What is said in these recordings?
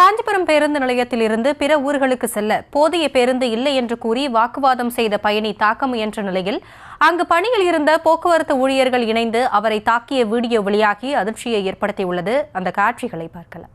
காஞ்சிபுரம் பேருந்து நிலையத்தில் இருந்து பிற ஊர்களுக்கு செல்ல போதிய பேருந்து இல்லை என்று கூறி வாக்குவாதம் செய்த பயணி தாக்க முயன்ற நிலையில் அங்கு பணியில் இருந்த போக்குவரத்து ஊழியர்கள் இணைந்து அவரை தாக்கிய வீடியோ வெளியாகி அதிர்ச்சியை ஏற்படுத்தியுள்ளது. அந்த காட்சிகளை பார்க்கலாம்.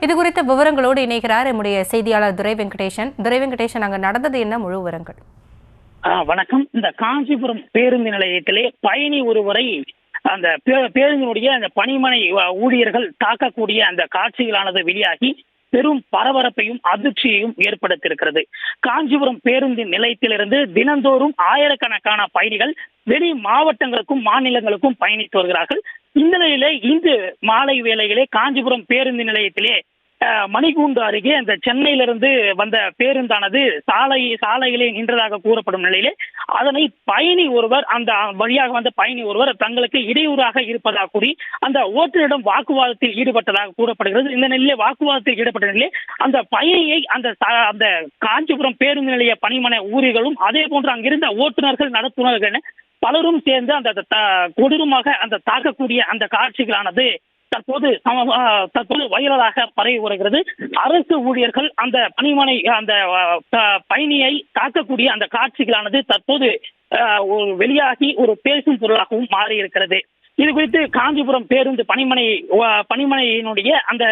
இதுகுறித்த விவரங்களோடு இணைகிறார் நம்முடைய செய்தியாளர் துரை வெங்கடேசன். அங்கு நடந்தது என்ன, முழு விவரங்கள்? வணக்கம். இந்த காஞ்சிபுரம் பேருந்து நிலையத்திலே பயணி ஒருவரை அந்த பேருந்தினுடைய அந்த பணிமனை ஊழியர்கள் தாக்கக்கூடிய அந்த காட்சிகளானது வெளியாகி பெரும் பரபரப்பையும் அதிர்ச்சியையும் ஏற்படுத்தியிருக்கிறது. காஞ்சிபுரம் பேருந்து நிலையத்திலிருந்து தினந்தோறும் ஆயிரக்கணக்கான பயணிகள் வெளி மாவட்டங்களுக்கும் மாநிலங்களுக்கும் பயணித்து வருகிறார்கள். இந்த நிலையிலே இன்று மாலை வேளையிலே காஞ்சிபுரம் பேருந்து நிலையத்திலே மணிக்கூண்டு அருகே அந்த சென்னையிலிருந்து வந்த பேருந்தானது சாலையிலே நின்றதாக கூறப்படும் நிலையிலே அதனை பயணி ஒருவர் அந்த வழியாக வந்த பயணி ஒருவர் தங்களுக்கு இடையூறாக இருப்பதாக கூறி அந்த ஓட்டுநரிடம் வாக்குவாதத்தில் ஈடுபட்டதாக கூறப்படுகிறது. இந்த நிலையிலே வாக்குவாதத்தில் ஈடுபட்ட நிலையிலே அந்த பயணியை அந்த காஞ்சிபுரம் பேருந்து நிலைய பணிமனை ஊழியர்களும் அதே போன்று அங்கிருந்த ஓட்டுநர்கள் நடத்துனர்கள் பலரும் சேர்ந்து அந்த கொடூரமாக அந்த தாக்கக்கூடிய அந்த காட்சிகளானது தற்போது வைரலாக பரவி வருகிறது. அரசு ஊழியர்கள் அந்த பணிமனை அந்த பயணியை தாக்கக்கூடிய அந்த காட்சிகளானது தற்போது வெளியாகி ஒரு பேசும் பொருளாகவும் மாறி இருக்கிறது. இது குறித்து காஞ்சிபுரம் பேருந்து பணிமனையினுடைய அந்த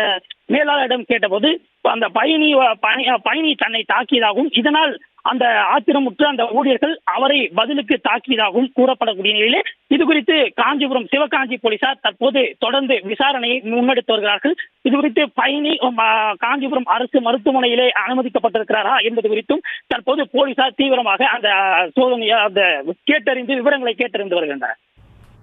மேலாளரிடம் கேட்டபோது அந்த பயணி தன்னை தாக்கியதாகவும் இதனால் அந்த ஆத்திரமுற்ற அந்த ஊழியர்கள் அவரை பதிலுக்கு தாக்கியதாகவும் கூறப்படக்கூடிய நிலையிலே இது குறித்து காஞ்சிபுரம் சிவகாஞ்சி போலீசார் தற்போது தொடர்ந்து விசாரணையை முன்னெடுத்து வருகிறார்கள். இது குறித்து பயணி காஞ்சிபுரம் அரசு மருத்துவமனையிலே அனுமதிக்கப்பட்டிருக்கிறாரா என்பது குறித்தும் தற்போது போலீசார் தீவிரமாக அந்த சோதனையை அந்த விவரங்களை கேட்டறிந்து வருகின்றனர்.